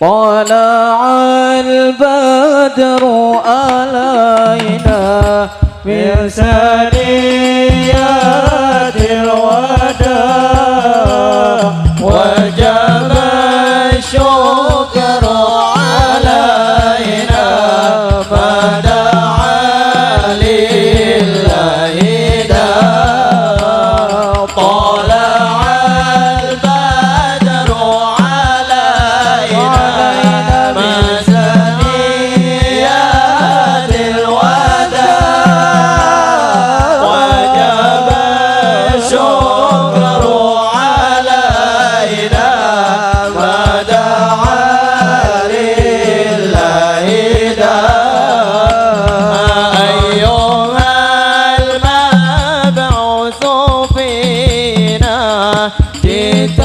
طلع البدر علينا من ثنيات الوداع وجب الشكر علينا ما دعا لله داع طلع البدر علينا من ثنيات الوداع وجب الشكر علينا ما دعا لله داع أيها المبعوث فينا جئت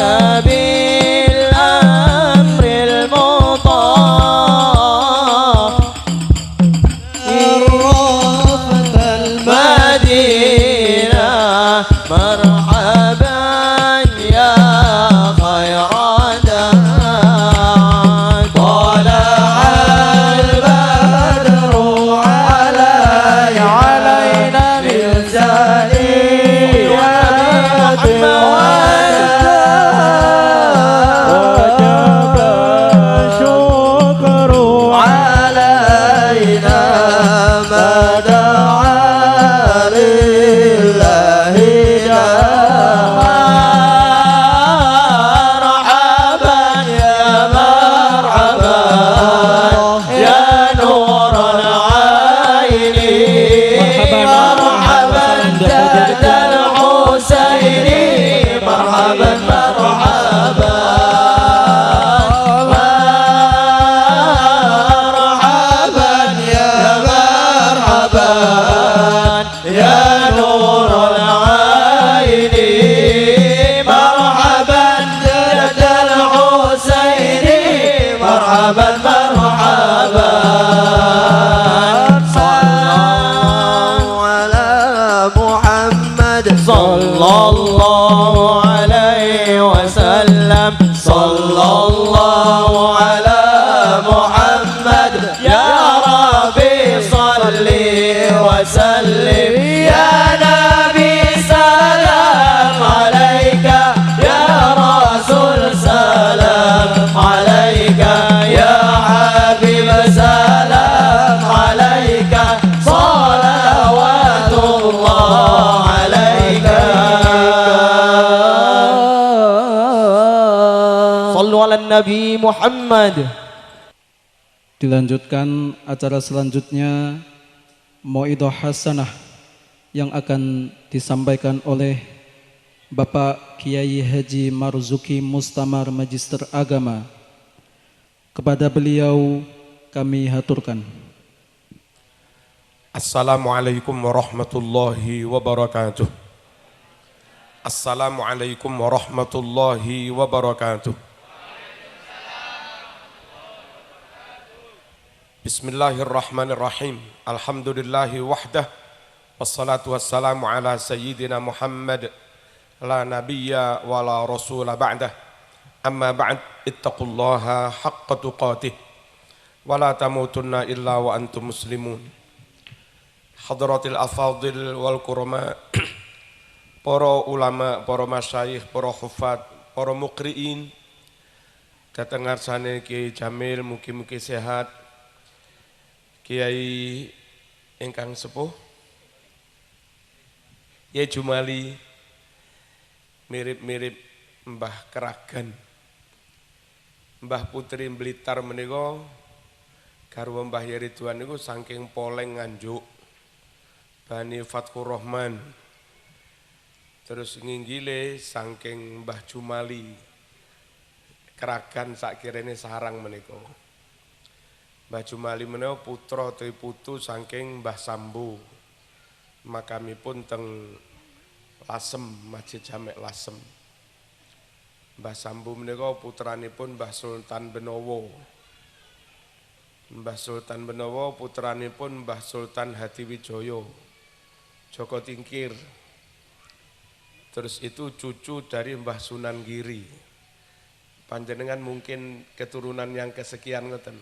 بالأمر المطاع عرفت المدينة مرحبا يا خير داع طلع البدر علينا من ثنيات وجب الشكر علينا ما دعا لله داع مرحبا يا مرحبا يا نور العين مرحبا جد الحسين مرحبا مرحبا مرحبا يا مرحبا يا نور العين مرحبا جد الحسين مرحبا مرحبا على محمد صلى الله عليه وسلم صلى الله على محمد يا ربي صل وسلم يا نبي سلام عليك يا رسول سلام عليك يا حبيب سلام عليك صلوات الله عليك صلوا على النبي محمد. Dilanjutkan acara selanjutnya Mauidhah Hasanah yang akan disampaikan oleh Bapak Kiai Haji Marzuki Mustamar Magister Agama. Kepada beliau kami haturkan. Assalamualaikum warahmatullahi wabarakatuh. Assalamualaikum warahmatullahi wabarakatuh. Bismillahirrahmanirrahim. Alhamdulillahi wahdah. Wassalatu wassalamu ala sayyidina Muhammad la nabiyya wa la rasula ba'dah. Amma ba'd, ittaqullaha haqqa tuqatih wa la tamutunna illa wa antum muslimun. Hadratil afadil wal kurama, para ulama, para masyayikh, para hufad, para muqri'in, datang ngarsane Kiai Jamil, mugi-mugi sehat. Kiai ingkang sepuh Kiai Jumali mirip-mirip Mbah Keragan, Mbah Putri Blitar menika garwa Mbah Ridwan niku saking Poleng Nganjuk Bani Fathur Rahman, terus nginggile saking Mbah Jumali Keragan sakirene sarang menika. Mbah Jumali menika putra utawi putu saking Mbah Sambu, makamipun teng Lasem, Masjid Jamek Lasem. Mbah Sambu menika putranipun Mbah Sultan Benowo. Mbah Sultan Benowo putranipun Mbah Sultan Hadiwijaya Joko Tingkir. Terus itu cucu dari Mbah Sunan Giri. Panjenengan mungkin keturunan yang kesekian ngoten.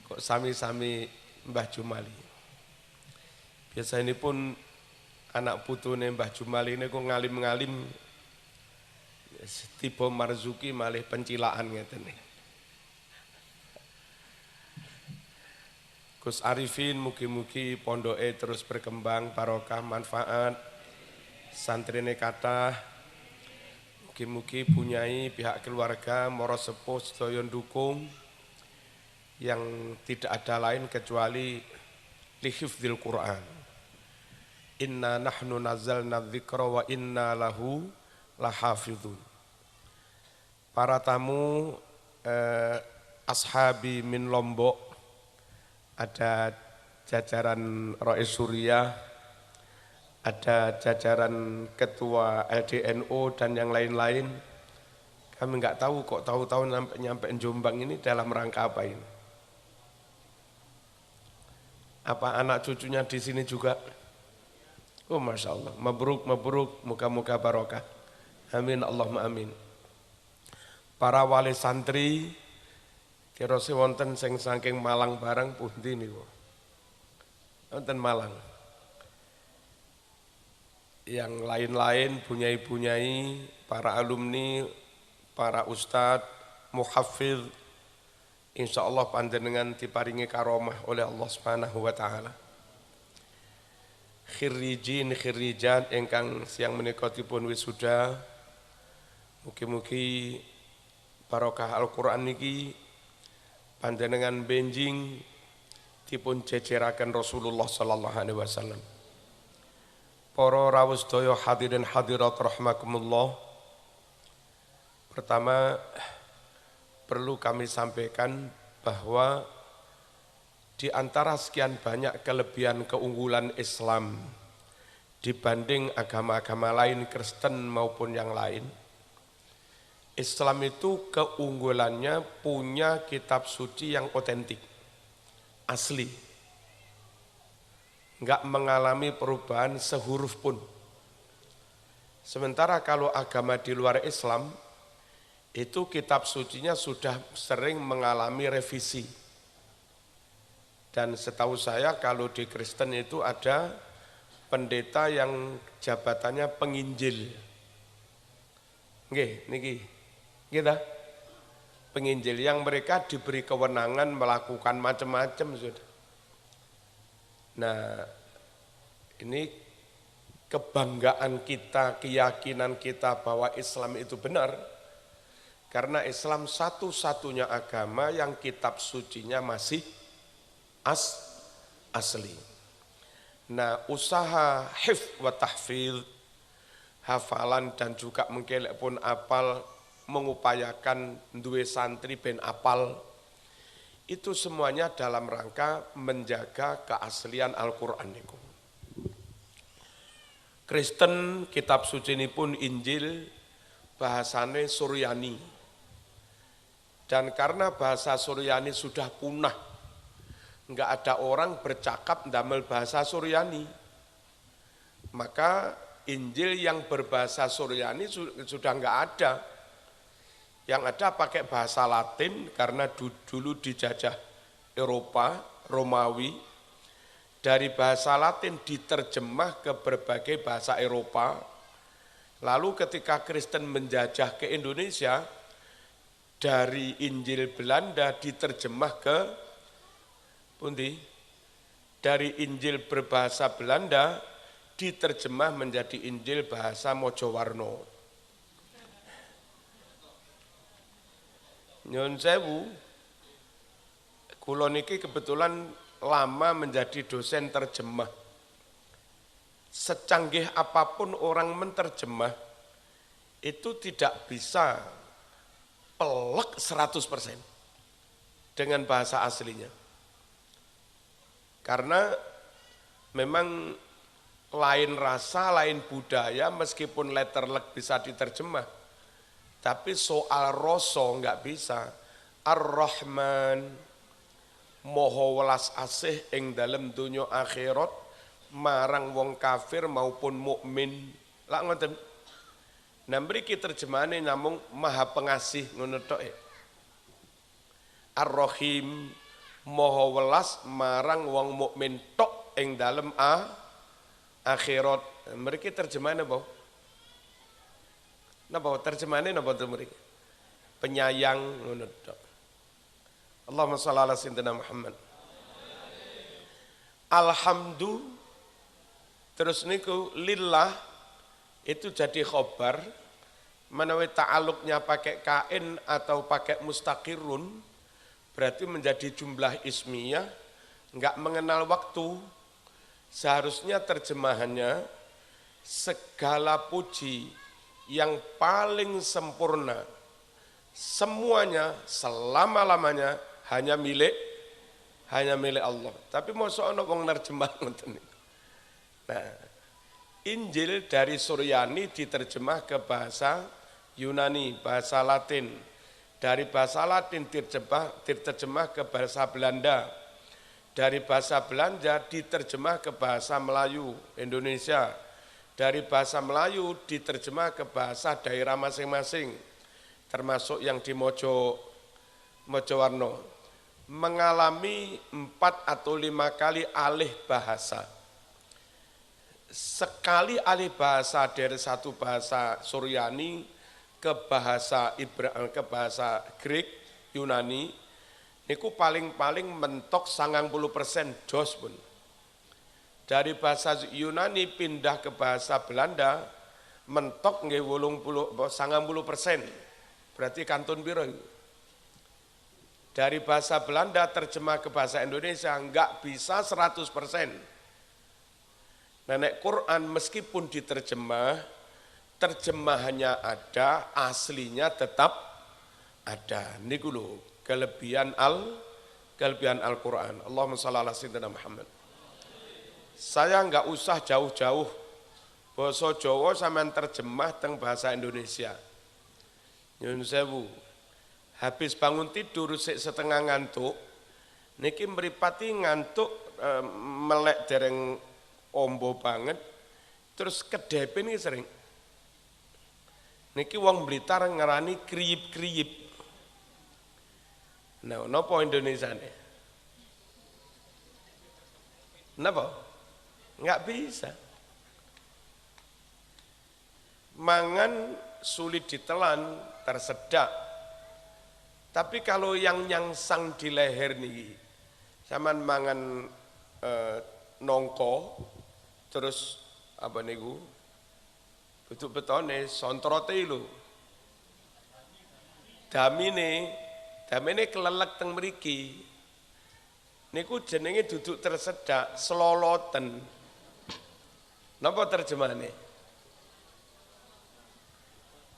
Kok sami-sami Mbah Jumali. Biasa ini pun anak putune Mbah Jumali ini kok ngalim-ngalim tipe Marzuki malih pencilaan ngeten nih. Gus Arifin mugi-mugi pondoke terus berkembang barokah manfaat santrine kathah. Mugi-mugi punyai pihak keluarga moro sepuh sedaya dukung yang tidak ada lain kecuali lihifdzil Quran. Inna nahnu nazzalna dzikra wa inna lahu lahafizun. Para tamu ashabi min Lombok, ada jajaran Rais Surya, ada jajaran ketua LDNO dan yang lain-lain. Kami nggak tahu kok tahu-tahu nyampe Jombang ini dalam rangka apa ini? Apa anak cucunya di sini juga? Oh Masya Allah, mabruk, mabruk, muka-muka barokah. Amin, Allahumma amin. Para wali santri, kira wonten sing saking Malang barang pundi niku. Wonten Malang. Yang lain-lain, bunyai-bunyai, para alumni, para ustadz, muhafidz, insya Allah panjenengan diparingi karomah oleh Allah Subhanahu wa Ta'ala. Khirrijin khirrijat ingkang siang menika dipun wisuda, mugi-mugi barokah Al-Qur'an niki panjenengan benjing dipun jejeraken Rasulullah sallallahu alaihi wasallam. Para rawuh sedaya hadirin hadirat rahimakumullah. Pertama perlu kami sampaikan bahwa di antara sekian banyak kelebihan keunggulan Islam dibanding agama-agama lain, Kristen maupun yang lain, Islam itu keunggulannya punya kitab suci yang otentik, asli, enggak mengalami perubahan sehuruf pun. Sementara kalau agama di luar Islam, itu kitab sucinya sudah sering mengalami revisi. Dan setahu saya kalau di Kristen itu ada pendeta yang jabatannya penginjil. Nggih, niki. Kita penginjil yang mereka diberi kewenangan melakukan macam-macam sudah. Nah, ini kebanggaan kita, keyakinan kita bahwa Islam itu benar. Karena Islam satu-satunya agama yang kitab sucinya masih asli. Nah, usaha hifz wa tahfidz, hafalan dan juga mungkin pun apal, mengupayakan duwe santri ben apal, itu semuanya dalam rangka menjaga keaslian Al-Qur'an niku. Kristen kitab suci ini pun Injil bahasane Suryani. Dan karena bahasa Suryani sudah punah, enggak ada orang bercakap ndamel bahasa Suryani, maka Injil yang berbahasa Suryani sudah enggak ada. Yang ada pakai bahasa Latin karena dulu dijajah Eropa, Romawi. Dari bahasa Latin diterjemah ke berbagai bahasa Eropa. Lalu ketika Kristen menjajah ke Indonesia, dari Injil Belanda diterjemah ke pundi? Dari Injil berbahasa Belanda diterjemah menjadi Injil bahasa Mojowarno. Nyun sewu, kula niki kebetulan lama menjadi dosen terjemah. Secanggih apapun orang menterjemah, itu tidak bisa pelek 100% dengan bahasa aslinya. Karena memang lain rasa, lain budaya, meskipun letterlek bisa diterjemah. Tapi soal rasa enggak bisa. Ar-Rahman, moho welas asih ing dalem dunya akhirat marang wong kafir maupun mukmin. Lah ngoten. Nah mriki terjemahane namung Maha Pengasih ngono tok. Ar-Rahim Maha welas marang wong mukmin tok ing dalem akhirat. Mriki terjemahane apa? Napa terjemahane napa to mriki? Penyayang ngono tok. Allahumma shalli ala sayyidina Muhammad. Alhamdulillah. Terus niku lillah itu jadi khobar, menawi ta'aluknya pakai kain atau pakai mustaqirun, berarti menjadi jumlah ismiyah, enggak mengenal waktu. Seharusnya terjemahannya segala puji yang paling sempurna, semuanya selama-lamanya hanya milik Allah. Tapi mosok ana wong nerjemah ngoten niku. Nah, Injil dari Suryani diterjemah ke bahasa Yunani, bahasa Latin. Dari bahasa Latin diterjemah ke bahasa Belanda. Dari bahasa Belanda diterjemah ke bahasa Melayu, Indonesia. Dari bahasa Melayu diterjemah ke bahasa daerah masing-masing. Termasuk yang di Mojowarno. Mengalami 4 atau 5 kali alih bahasa. Sekali alih bahasa dari satu bahasa Suryani ke bahasa Greek, Yunani, niku paling-paling mentok 90% jos pun. Dari bahasa Yunani pindah ke bahasa Belanda, mentok nggih 90%. Berarti kantun piro? Dari bahasa Belanda terjemah ke bahasa Indonesia enggak bisa 100%. Nenek Quran meskipun diterjemah, terjemahannya ada, aslinya tetap ada. Niku lho kelebihan Al-Quran. Allahumma shalli ala sayyidina Muhammad. Saya enggak usah jauh-jauh basa Jawa sampean terjemah teng bahasa Indonesia. Nyun sewu. Habis bangun tidur sik setengah ngantuk, niki mripati ngantuk melek dereng ombo banget, terus kedepen iki sering. Niki wong Blitar ngarani kriyip-kriyip. Nah, napa Indonesiane? Napa? Enggak bisa. Mangan sulit ditelan, tersedak. Tapi kalau yang nyangsang di leher nih, sampean mangan nongko, terus apa niku? Bentuk betone sontrote lho. Damine kelelek teng mriki. Niku jenenge duduk tersedak, seloloten. Napa terjemahane?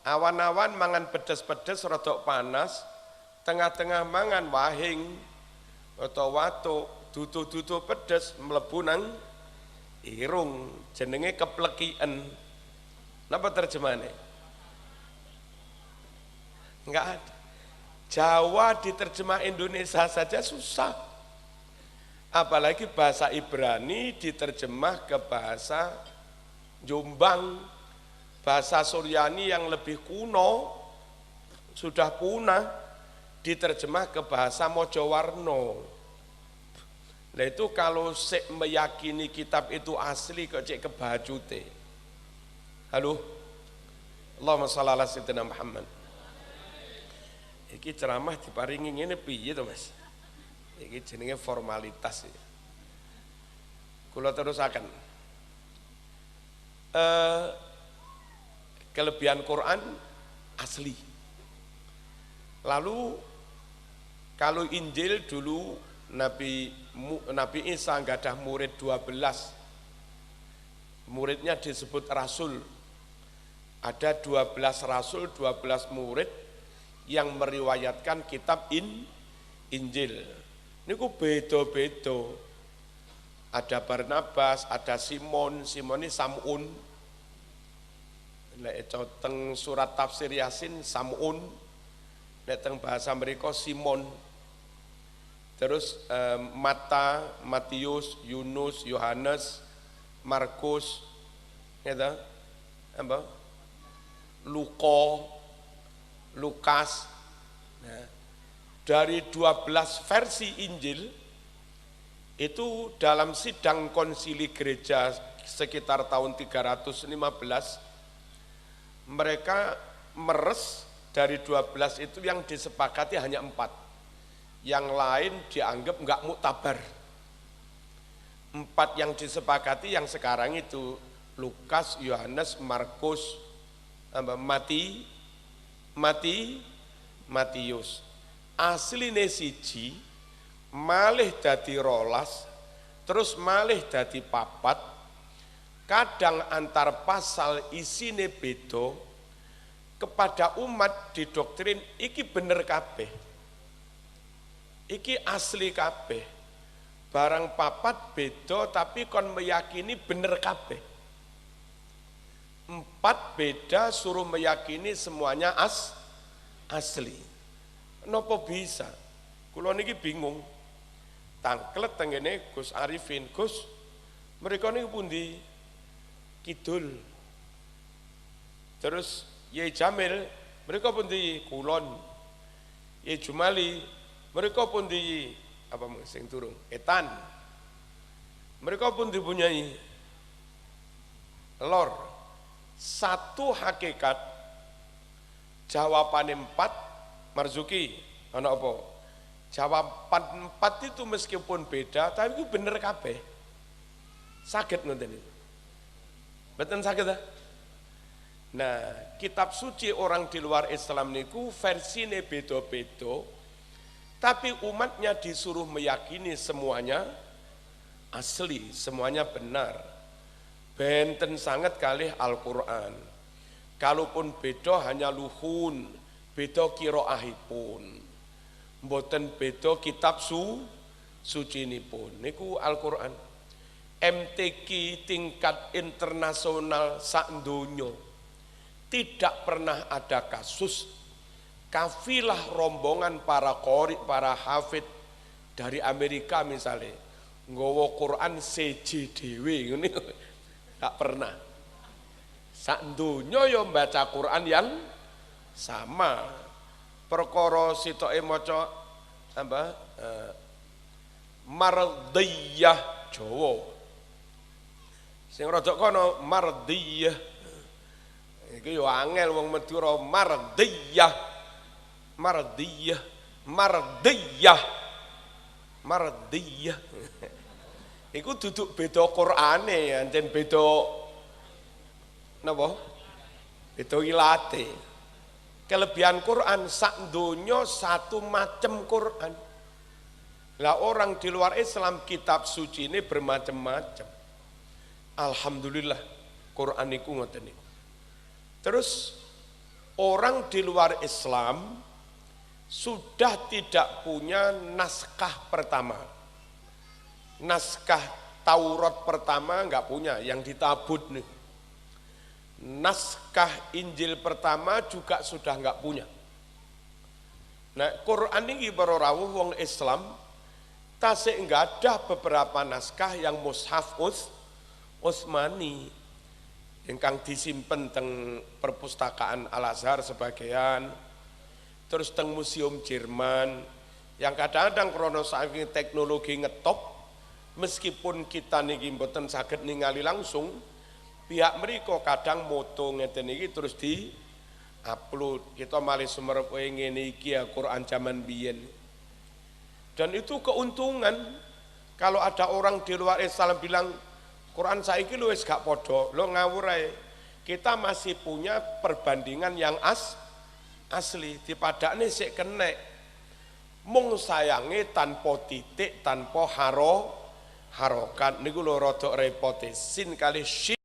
Awan-awan mangan pedes-pedes rodok panas, tengah-tengah mangan wahing atau watuk, dudu-dudu pedes mlebu nang irung, jenenge keplekian. Napa terjemahane? Enggak ada. Jawa diterjemah Indonesia saja susah. Apalagi bahasa Ibrani diterjemah ke bahasa Jombang, bahasa Suryani yang lebih kuno, sudah punah, diterjemah ke bahasa Mojowarno. Nah itu kalau sik meyakini kitab itu asli kok cek kebajute. Halo, Allahumma shalli ala sayyidina Muhammad. Iki ceramah diparingi ngene piye to Mas? Iki jenenge formalitas ya. Kula terusaken. Kelebihan Quran asli. Lalu kalau Injil dulu Nabi Isa gadah murid 12. Muridnya disebut rasul. Ada 12 rasul, 12 murid yang meriwayatkan kitab Injil. Niku beda-beda. Ada Barnabas, ada Simon ini Samun. Nek teng surat tafsir Yasin Samun. Nek teng bahasa mereka Simon. Terus Matius, Yunus, Yohanes, Markus, gitu, apa? Lukas. Nah, dari 12 versi Injil itu dalam sidang konsili gereja sekitar tahun 315 mereka meres dari 12 itu yang disepakati hanya 4. Yang lain dianggap enggak muktabar. 4 yang disepakati yang sekarang itu Lukas, Yohanes, Markus, Matius. Asline siji, malih dadi 12, terus malih dadi 4. Kadang antar pasal isine beda, kepada umat didoktrin iki bener kabeh. Iki asli kabeh. Barang 4 beda tapi kon meyakini bener kabeh. 4 beda suruh meyakini semuanya asli. Napa bisa? Kula niki bingung. Tangklet tengene Gus Arifin, Gus, mereka niki pundi? Kidul. Terus Yai Jamil, mereka pundi? Kulon. Yai Jumali, mereka pundi? Apa sing turung? Etan. Mereka pun dipunyai lor. Satu hakikat, jawaban 4, Marzuki, ana apa? Jawaban 4 itu meskipun beda, tapi itu bener kabeh. Saged ngoten niku. Mboten saged ta? Nah, kitab suci orang di luar Islam niku versine beda-beda, tapi umatnya disuruh meyakini semuanya asli, semuanya benar. Benten sangat kalih Al-Quran. Kalaupun beda hanya luhun, beda kiroahipun, mboten beda kitab suci nipun. Niku Al-Quran. MTQ tingkat internasional sak donya tidak pernah ada kasus kafilah rombongan para qori, para hafid dari Amerika misalnya nggawa Quran CJDW ngene, tak pernah. Sak donya ya baca Quran yang sama. Perkara sitoke maca apa mardiyah Jawa, sing rada kono mardiyah iki yo angel wong Madura. Mardiyah iku duduk beda Qur'ane, ancen beda napa? Beda ilate. Kelebihan Quran sak donya satu macam Quran. Lah orang di luar Islam kitab suci ini bermacam-macam. Alhamdulillah Quran niku ngoten niku. Terus orang di luar Islam sudah tidak punya naskah pertama. Naskah Taurat pertama enggak punya, yang ditabut nih. Naskah Injil pertama juga sudah enggak punya. Nah, Quran ini para rawuh wong Islam tasik enggak ada beberapa naskah yang mushaf Utsmani ingkang disimpen teng perpustakaan Al-Azhar sebagian, terus teng museum Jerman yang kadang-kadang krono saking teknologi ngetop, meskipun kita niki mboten saged ningali langsung, pihak mereka kadang moto ngeten iki terus di upload. Kita malih sumerep ngene iki ya Quran zaman biyen. Dan itu keuntungan kalau ada orang di luar Islam bilang Quran saiki lu wis gak podo, lo ngawur ae. Kita masih punya perbandingan yang asli, dipadakne sik kenek. Mung sayange tanpa titik, tanpa harokat niku lho rada repot. Sin kali